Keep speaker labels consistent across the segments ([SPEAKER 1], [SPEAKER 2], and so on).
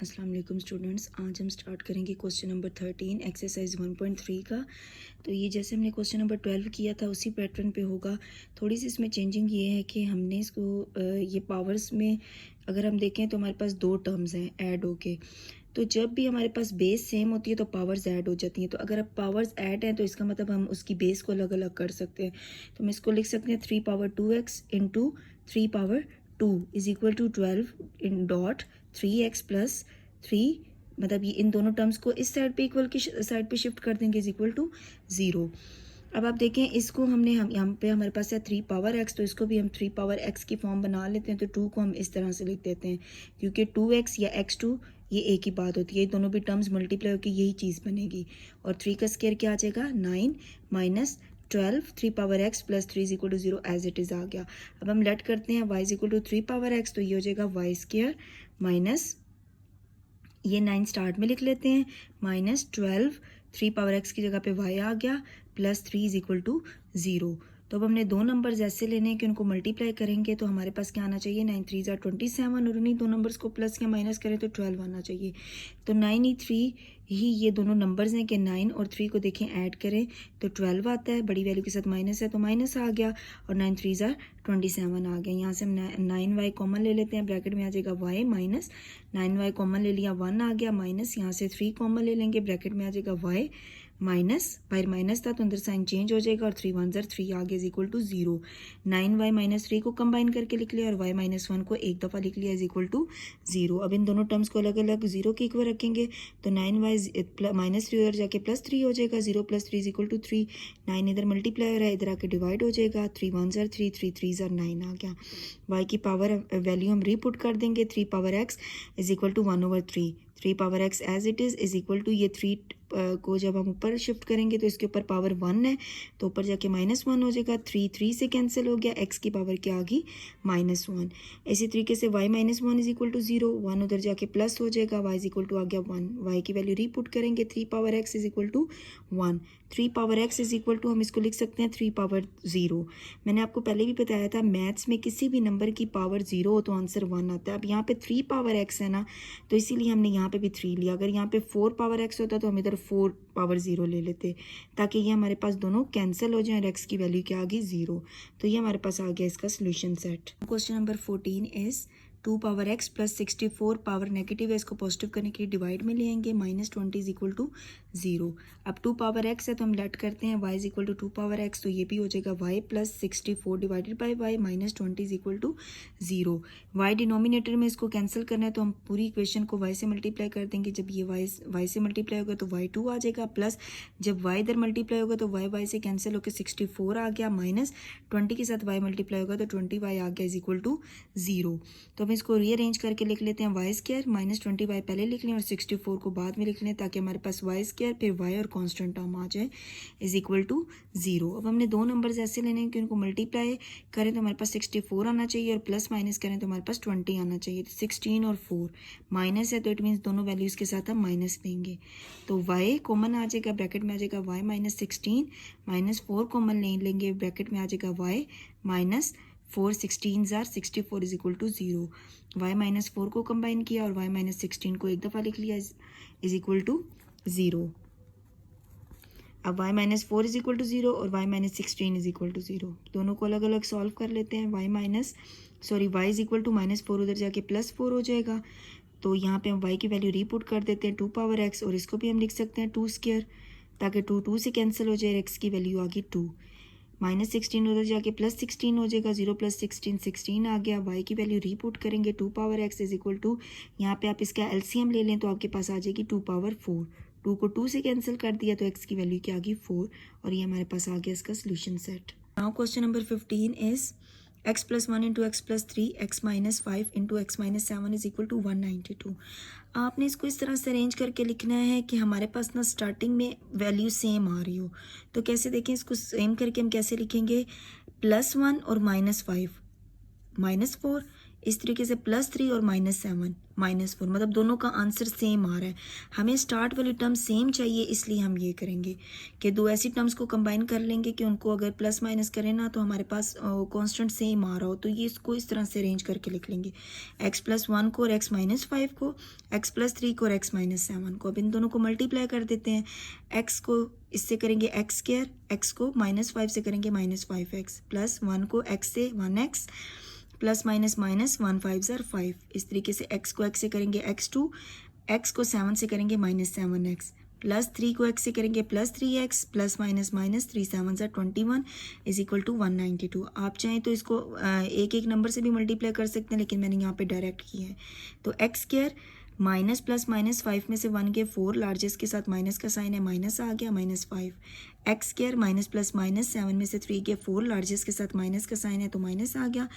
[SPEAKER 1] अस्सलाम वालेकुम स्टूडेंट्स, आज हम स्टार्ट करेंगे क्वेश्चन नंबर 13 एक्सरसाइज 1.3 का। तो ये जैसे हमने क्वेश्चन नंबर 12 किया था उसी पैटर्न पे होगा। थोड़ी सी इसमें चेंजिंग ये है कि हमने इसको ये पावर्स में अगर हम देखें तो हमारे पास दो टर्म्स हैं ऐड होके। तो जब भी हमारे पास बेस सेम होती है तो पावर्स ऐड हो जाती हैं। तो अगर अब पावर्स ऐड हैं तो इसका मतलब हम उसकी बेस को अलग अलग कर सकते हैं। तो हम इसको लिख सकते हैं 3 power 2x into 3 power 2 is equal to 12 in dot 3x plus 3, मतलब ये इन दोनों टर्म्स को इस साइड पे इक्वल की साइड पे शिफ्ट कर देंगे इज इक्वल टू 0। अब आप देखें इसको हम यहाँ पे हमारे पास है 3 पावर x, तो इसको भी हम 3 पावर x की फॉर्म बना लेते हैं। तो 2 को हम इस तरह से लिख देते हैं क्योंकि 2x या x2 ये एक ही बात होती है। ये दोनों भी टर्म्स मल्टीप्लाई होकर यही चीज़ बनेगी। और 3 का स्क्वायर क्या आ जाएगा 9 minus 12 3 power x plus 3 is equal to 0 as it is आ गया। अब हम लेट करते हैं y is equal to 3 power x, तो ये हो जाएगा वाई स्क्वायर माइनस ये 9 स्टार्ट में लिख लेते हैं माइनस 12 3 पावर x की जगह पे y आ गया प्लस 3 इज इक्वल टू 0। तो अब हमने दो नंबर्स ऐसे लेने हैं कि उनको मल्टीप्लाई करेंगे तो हमारे पास क्या आना चाहिए 9 3 ज़ा 27 और उन्हीं दो नंबर्स को प्लस या माइनस करें तो 12 आना चाहिए। तो 9 3 ही ये दोनों नंबर्स हैं कि 9 और 3 को देखें ऐड करें तो 12 आता है, बड़ी वैल्यू के साथ माइनस है तो माइनस आ गया और 9 3 ज़ा 27 आ गया। यहाँ से हम 9y कॉमन ले लेते हैं, ब्रैकेट में आ जाएगा y माइनस 9y कॉमन ले लिया 1 आ गया माइनस, यहाँ से 3 कॉमन ले लेंगे, ब्रैकेट में आ जाएगा y माइनस, बाहर माइनस था तो अंदर साइन चेंज हो जाएगा और 3 1 ज़र 3 आ गया is equal to 0। 9y minus 3 को कंबाइन करके लिख लिया और y माइनस 1 को एक दफ़ा लिख लिया इज इक्वल टू 0। अब इन दोनों टर्म्स को अलग अलग 0 के इक्वल रखेंगे तो 9y माइनस 3 उधर जाके प्लस 3 हो जाएगा, 0 प्लस 3 इज इक्वल टू 3। 9 इधर मल्टीप्लाई हो रहा है, इधर आके डिवाइड हो जाएगा, 3 1 ज़र 3 3 3 ज़र 9 आ गया। y की पावर वैल्यू हम रीपुट कर देंगे 3 power x is equal to 1/3। 3 power x as it is equal to ये 3 को जब हम ऊपर शिफ्ट करेंगे तो इसके ऊपर पावर 1 है तो ऊपर जाके -1 हो जाएगा, 3 3 से कैंसिल हो गया, x की पावर क्या आ गई -1। इसी तरीके से y -1 इज इक्वल टू 0, 1 उधर जाके प्लस हो जाएगा, y इज इक्वल टू आ गया 1। y की वैल्यू रीपुट करेंगे 3 power x is equal to 1। 3 power x is equal to हम इसको लिख सकते हैं 3 पावर 0। मैंने आपको पहले भी बताया था मैथ्स में किसी भी नंबर की पावर 0 हो तो आंसर 1 आता है। अब यहाँ पे 3 पावर x है ना तो इसीलिए हमने यहाँ पे भी 3 लिया। अगर यहाँ पे 4 पावर x होता तो हम इधर 4 पावर 0 ले लेते ताकि ये हमारे पास दोनों कैंसिल हो जाए और x की वैल्यू क्या आ गई 0। तो ये हमारे पास आ गया इसका solution set. Question number 14 is 2 power x plus 64 power negative है, इसको पॉजिटिव करने के लिए डिवाइड में लेंगे -20 इज इक्वल टू 0। अब 2 पावर x है तो हम लेट करते हैं y is equal to 2 power x, तो ये भी हो जाएगा y plus 64 divided by y -20 is equal to 0। y denominator में इसको कैंसिल करना है तो हम पूरी इक्वेशन को y से मल्टीप्लाई कर देंगे। जब ये y से मल्टीप्लाई होगा तो y2 आ जाएगा, प्लस जब y इधर मल्टीप्लाई होगा तो y से कैंसिल होकर 64 आ गया, -20 के साथ y मल्टीप्लाई होगा तो 20y आ गया इज इक्वल टू 0। तो हम इसको रीअरेंज करके लिख लेते हैं y स्क्वायर -20y पहले लिख लें और 64 को बाद में लिख लें ताकि हमारे पास y स्क्वायर फिर y और कांस्टेंट टर्म आ जाए इज इक्वल टू 0। अब हमने दो नंबर्स ऐसे लेने हैं कि उनको मल्टीप्लाई करें तो हमारे पास 64 आना चाहिए और प्लस माइनस करें तो हमारे पास 20 आना चाहिए। तो 16 और 4 माइनस है तो इट मीन्स दोनों वैल्यूज़ के साथ हम माइनस लेंगे तो y कॉमन आ जाएगा, ब्रैकेट में आ जाएगा y -16 -4 कॉमन ले लेंगे, ब्रैकेट में आ जाएगा y माइनस 4 16 ज़ार 64 इज इक्वल टू 0। y -4 को कंबाइन किया और y -16 को एक दफ़ा लिख लिया इज इक्वल टू 0। अब y -4 इज इक्वल टू 0 और y -16 इज इक्वल टू 0, दोनों को अलग अलग सॉल्व कर लेते हैं। y इज इक्वल टू -4 उधर जाके +4 हो जाएगा तो यहाँ पे हम y की वैल्यू रीपुट कर देते हैं 2 पावर x और इसको भी हम लिख सकते हैं 2 स्क्वायर ताकि 2 2 से कैंसिल हो जाए, x की वैल्यू आ गई 2। -16 उधर जाके +16 हो जाएगा, 0 + 16 16 आ गया। y की वैल्यू रीपुट करेंगे 2 power x is equal to, यहाँ पे आप इसका एलसीएम ले लें तो आपके पास आ जाएगी 2 पावर 4। 2 को 2 से कैंसिल कर दिया तो x की वैल्यू क्या आ गई 4 और ये हमारे पास आ गया इसका solution set. Now question number 15 is x + 1 × x + 3 x - 5 × x - 7 is equal to 192। आपने इसको इस तरह से अरेंज करके लिखना है कि हमारे पास ना स्टार्टिंग में वैल्यू सेम आ रही हो। तो कैसे देखें, इसको सेम करके हम कैसे लिखेंगे +1 और -5 -4 इस तरीके से +3 और -7 -4, मतलब दोनों का आंसर सेम आ रहा है। हमें स्टार्ट वाली टर्म सेम चाहिए, इसलिए हम ये करेंगे कि दो ऐसी टर्म्स को कंबाइन कर लेंगे कि उनको अगर प्लस माइनस करें ना तो हमारे पास कांस्टेंट सेम आ रहा हो, तो ये इसको इस तरह से अरेंज करके लिख लेंगे, x+1 को और x-5 को, x+3 को और x-7 को। अब इन दोनों को मल्टीप्लाई कर देते हैं, x को इससे करेंगे x², x को -5 से करेंगे -5x, +1 को x से 1x, प्लस माइनस माइनस 1 5 ज़र 5। इस तरीके से x को x से करेंगे x2, x को 7 से करेंगे -7x, +3 को x से करेंगे +3x, प्लस माइनस माइनस 3 7 ज़र 21 इज इक्वल टू 192। आप चाहें तो इसको एक एक नंबर से भी मल्टीप्लाई कर सकते हैं, लेकिन मैंने यहाँ पे डायरेक्ट किया है। तो x² माइनस प्लस माइनस 5 में से 1 के 4, लार्जेस्ट के साथ माइनस का साइन है, माइनस आ गया -5। x² माइनस प्लस माइनस 7 में से 3 के 4, लार्जेस्ट के साथ माइनस का साइन है तो माइनस आ गया,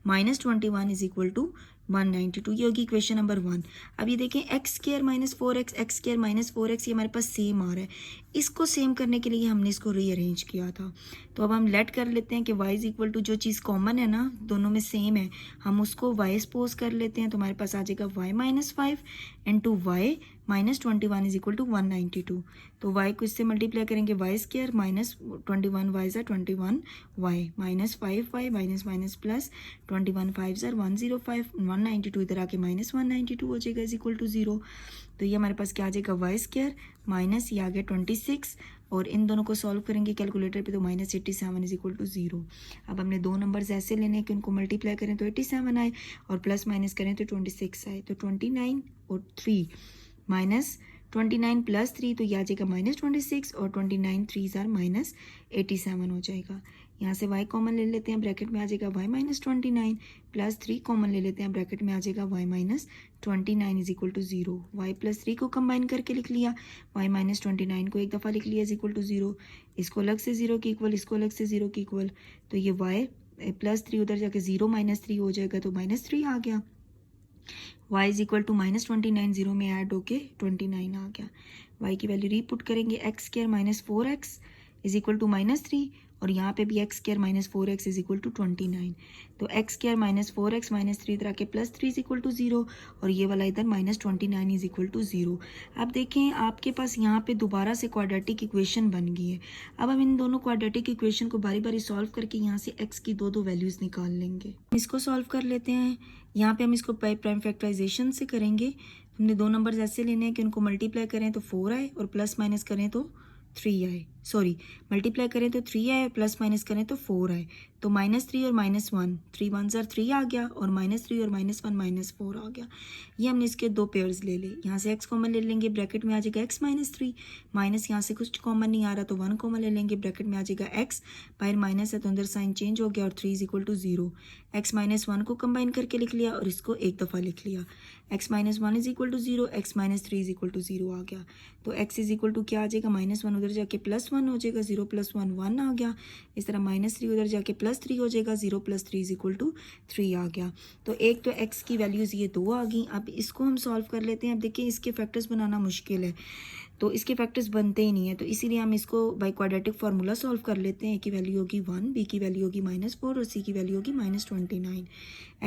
[SPEAKER 1] -21 इज इक्वल टू 192। ये होगी इक्वेशन नंबर 1। अब ये देखें x² minus 4x, x² minus 4x, ये हमारे पास सेम आ रहा है। इसको सेम करने के लिए हमने इसको रीअरेंज किया था। तो अब हम लेट कर लेते हैं कि y इज इक्वल टू जो चीज़ कॉमन है ना, दोनों में सेम है, हम उसको y सपोज कर लेते हैं, तो हमारे पास आ जाएगा y-5 into y -21 is equal to 192। तो y को इससे मल्टीप्लाई करेंगे y² -21 y ज़ा 21 y -5 y minus minus plus 21 5 ज़र 105 192, इधर आके -192 हो जाएगा इज इक्वल टू 0। तो ये हमारे पास क्या आ जाएगा y² माइनस ये आ गया 26, और इन दोनों को सॉल्व करेंगे कैलकुलेटर पे तो -87 इज इक्वल टू 0। अब हमने दो नंबर्स ऐसे लेने हैं कि उनको मल्टीप्लाई करें तो 87 आए और प्लस माइनस करें तो 26 आए। तो 29 और 3 -29 प्लस 3, तो यह आ जाएगा -26, और 29 3 ज़ार -87 हो जाएगा। यहाँ से y कॉमन ले लेते हैं, ब्रैकेट में आ जाएगा y-29 प्लस 3 कॉमन ले लेते हैं, ब्रैकेट में आ जाएगा y-29 is equal to 0। y plus 3 को कंबाइन करके लिख लिया, y-29 को एक दफ़ा लिख लिया इज इक्वल टू 0, इसको अलग से 0 की इक्वल, इसको अलग से 0 की इक्वल, तो ये y प्लस 3 उधर जाके 0 -3 हो जाएगा, तो -3 आ गया। y इज इक्वल टू -29 0 में ऐड होके 29 आ गया। y की वैल्यू रीपुट करेंगे, x² minus 4x is equal to -3, और यहाँ पे भी x² minus 4x is equal to 29। तो x² माइनस 4x माइनस 3 इधर आके +3 इज इक्वल टू 0, और ये वाला इधर -29 इज इक्वल टू 0। अब देखें आपके पास यहाँ पे दोबारा से क्वाड्रेटिक इक्वेशन बन गई है। अब हम इन दोनों क्वाड्रेटिक इक्वेशन को बारी बारी सॉल्व करके यहाँ से x की दो वैल्यूज़ निकाल लेंगे। इसको सॉल्व कर लेते हैं। यहाँ पे हम इसको प्राइम फैक्टराइजेशन से करेंगे। हमने दो नंबर्स ऐसे लेने हैं कि उनको मल्टीप्लाई करें तो 4 आए और प्लस माइनस करें तो 3 आए, सॉरी मल्टीप्लाई करें तो 3 आए और प्लस माइनस करें तो 4 आए। तो -3 और -1, 3 1 ज़ार 3 आ गया, और -3 और -1 -4 आ गया। ये हमने इसके दो पेयर्स ले ले। यहाँ से x कॉमन ले लेंगे, ब्रैकेट में आ जाएगा x -3, माइनस यहाँ से कुछ कॉमन नहीं आ रहा तो 1 कॉमन ले लेंगे, ब्रैकेट में आ जाएगा x, बाहर माइनस है तो अंदर साइन चेंज हो गया, और 3 इज इक्वल टू 0। x -1 को कंबाइन करके लिख लिया और इसको एक दफ़ा लिख लिया, x -1 is equal to 0, x -3 is equal to 0 आ गया। तो x इज इक्वल टू क्या आ जाएगा, -1 उधर जाके +1 हो जाएगा, 0 + 1 1 आ गया। इस तरह -3 उधर जाके +3 हो जाएगा, 0 + 3 इज इक्वल टू 3 आ गया। तो एक तो x की वैल्यूज़ ये 2 आ गई। अब इसको हम सॉल्व कर लेते हैं। अब देखिए इसके फैक्टर्स बनाना मुश्किल है, तो इसके फैक्टर्स बनते ही नहीं है, तो इसीलिए हम इसको बाय क्वाड्रेटिक फार्मूला सॉल्व कर लेते हैं। a की वैल्यू होगी 1, b की वैल्यू होगी -4 और c की वैल्यू होगी -29।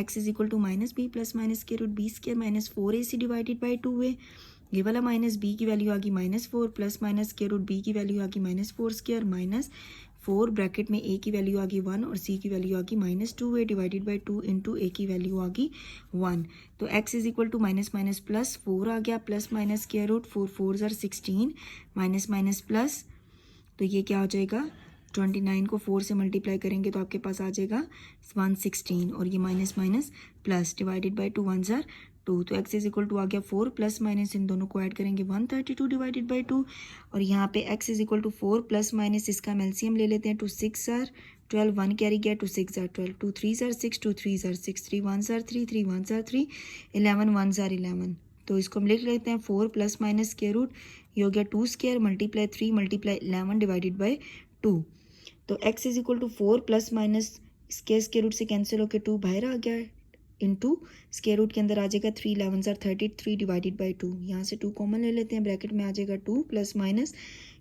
[SPEAKER 1] x is equal to -b plus -b² minus 4ac divided by 2a। ये वाला -b की वैल्यू आ गई -4 प्लस -b की वैल्यू आ गई -4² माइनस 4, ब्रैकेट में a की वैल्यू आ गई 1 और c की वैल्यू आ गई -2a divided by 2 into a की वैल्यू आ गई 1। तो x is equal to plus 4 आ गया, प्लस -4 4 ज़ार 16 माइनस प्लस, तो ये क्या हो जाएगा 29 को 4 से मल्टीप्लाई करेंगे तो आपके पास आ जाएगा 116, और ये माइनस प्लस डिवाइडेड बाई 2 1 ज़ार 2। तो x इज इक्वल टू आ गया 4 प्लस माइनस इन दोनों को ऐड करेंगे 132 डिवाइडेड बाई 2, और यहाँ पे x is equal to 4 plus minus इसका हम एलसीएम ले लेते हैं, 2 6 ज़ार 12 1 कैरी गया, 2 6 ज़ार 12, 2 3 ज़ार 6 2 3 ज़ार 6 3 1 ज़ार 3 3 1 ज़ार 3 11 1 ज़ार 11। तो इसको हम लिख लेते हैं 4 प्लस माइनस स्क्वायर रूट, ये हो गया 2 square multiply 3 multiply 11 divided by 2। तो x is equal to 4 plus minus square root से कैंसिल होकर 2 बाहर आ गया, इंटू स्क्वायर रूट के अंदर आ जाएगा 3 11 ज़ार 33 डिवाइडेड बाई 2। यहाँ से 2 कॉमन ले लेते हैं, ब्रैकेट में आ जाएगा 2 प्लस माइनस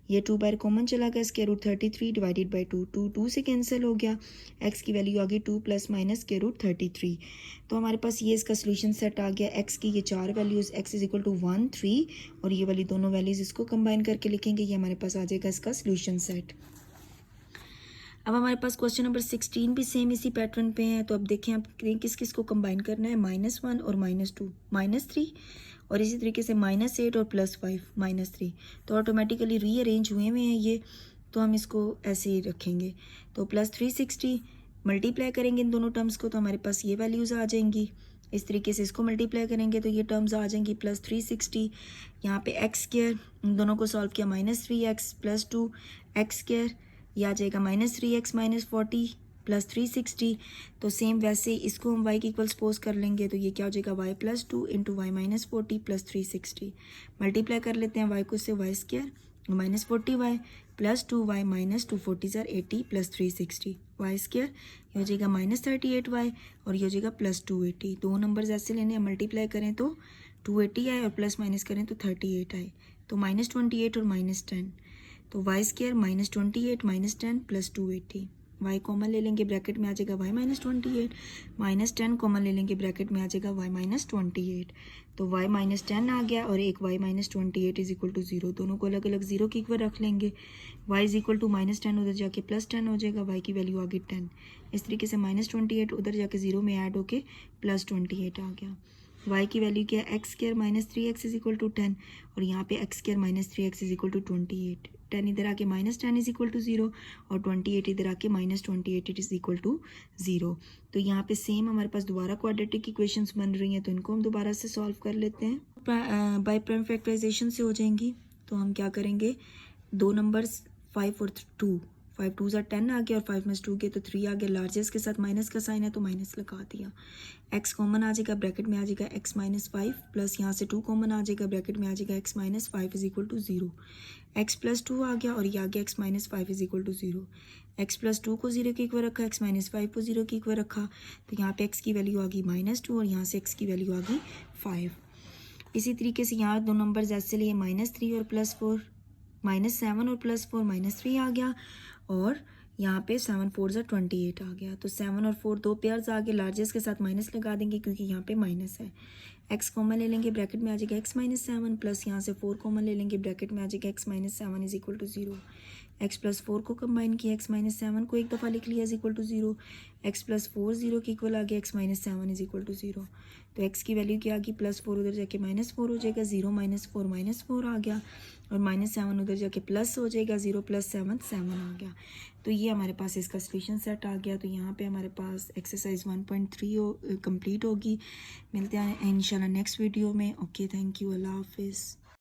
[SPEAKER 1] ये 2 बाहर कॉमन चला गया, स्क्वायर रूट 33 डिवाइडेड बाई 2, 2 2 से कैंसिल हो गया, एक्स की वैल्यू आ गई 2 प्लस माइनस स्क्वायर रूट 33। तो हमारे पास ये इसका सोल्यूशन सेट आ गया। एक्स की ये 4 values, x is equal to 1 3 और ये वाली दोनों वैल्यूज़ इसको कंबाइन करके लिखेंगे, ये हमारे पास आ जाएगा इसका सोल्यूशन सेट। अब हमारे पास क्वेश्चन नंबर 16 भी सेम इसी पैटर्न पे है। तो अब देखें आप किस किस को कंबाइन करना है, -1 और -2 -3 और इसी तरीके से -8 और +5 -3। तो ऑटोमेटिकली रीअरेंज हुए हैं ये, तो हम इसको ऐसे ही रखेंगे। तो +360 मल्टीप्लाई करेंगे इन दोनों टर्म्स को, तो हमारे पास ये वैल्यूज़ आ जाएंगी। इस तरीके से इसको मल्टीप्लाई करेंगे तो ये टर्म्स आ जाएंगी +360। यहाँ पे एक्स स्क्वायर, इन दोनों को सॉल्व किया, -3x + 2 एक्स स्क्वायर, यह आ जाएगा -3x - 40 + 360। तो सेम वैसे इसको हम y की इक्वल सपोज कर लेंगे, तो ये क्या हो जाएगा y + 2 × y - 40 + 360। मल्टीप्लाई कर लेते हैं y को से, y square -40y + 2y - 240 = 80 + 360 y square, ये हो जाएगा -38y और ये हो जाएगा +280। दो नंबर्स ऐसे लेने हैं, मल्टीप्लाई करें तो 280 आए और प्लस माइनस करें तो 38 आए, तो -28 और -10, तो y स्क्वायर -28 -10 + 280। y कॉमन ले लेंगे, ब्रैकेट में आ जाएगा y -28, -10 कॉमन ले लेंगे, ब्रैकेट में आ जाएगा y -28। तो y -10 आ गया और एक y -28 इज इक्वल टू 0, दोनों को अलग अलग 0 के इक्वल रख लेंगे। y इज इक्वल टू -10 उधर जाके +10 हो जाएगा, y की वैल्यू आ गई 10। इस तरीके से -28 उधर जाके 0 में ऐड होके +28 आ गया। y की वैल्यू क्या है, x square -3x is equal to 10 और यहाँ पे x square -3x is equal to 28। 10 इधर आके -10 इज इक्वल टू 0 और 28 इधर आके -28 इज इक्वल टू 0। तो यहाँ पे सेम हमारे पास दोबारा क्वाड्रेटिक इक्वेशंस बन रही हैं, तो इनको हम दोबारा से सॉल्व कर लेते हैं। बाय प्राइम फैक्टराइजेशन से हो जाएंगी। तो हम क्या करेंगे, दो नंबर्स 5 और 2, 5 2 ज़ा 10 आ गया और 5 में 2 गए तो 3 आ गया, लार्जेस्ट के साथ माइनस का साइन है तो माइनस लगा दिया। x कॉमन आ जाएगा, ब्रैकेट में आ जाएगा x -5 प्लस यहाँ से 2 कॉमन आ जाएगा, ब्रैकेट में आ जाएगा x -5 is equal to 0। x + 2 आ गया और ये आ गया x -5 is equal to 0। x + 2 को 0 के इक्वल रखा, x -5 को 0 के इक्वल रखा, तो यहाँ पे x की वैल्यू आ गई -2 और यहाँ से x की वैल्यू आ गई 5। इसी तरीके से यहाँ दो नंबर्स ऐसे लिए, -3 और +4, -7 और +4 -3 आ गया और यहाँ पे 7 4 ज़ा 28 आ गया। तो 7 और 4 दो पेयर्स आ गए, लार्जेस्ट के साथ माइनस लगा देंगे क्योंकि यहाँ पे माइनस है। x कॉमन ले लेंगे, ब्रैकेट में आ जाएगा x -7 प्लस यहाँ से 4 कॉमन ले लेंगे, ब्रैकेट में आ जाएगा x -7 is equal to 0। x + 4 को कंबाइन किया, x -7 को एक दफ़ा लिख लिया इज इक्वल टू 0। x + 4 0 के इक्वल आ गया, x -7 इज इक्वल टू 0। तो x की वैल्यू क्या आ गई, +4 उधर जाके -4 हो जाएगा, 0 - 4 आ गया और -7 उधर जाके प्लस हो जाएगा, 0 + 7 7 आ गया। तो ये हमारे पास इसका सोल्यूशन सेट आ गया। तो यहाँ पे हमारे पास एक्सरसाइज 1.3 कंप्लीट होगी। मिलते हैं इंशाल्लाह नेक्स्ट वीडियो में। ओके, थैंक यू, अल्लाह हाफिज़।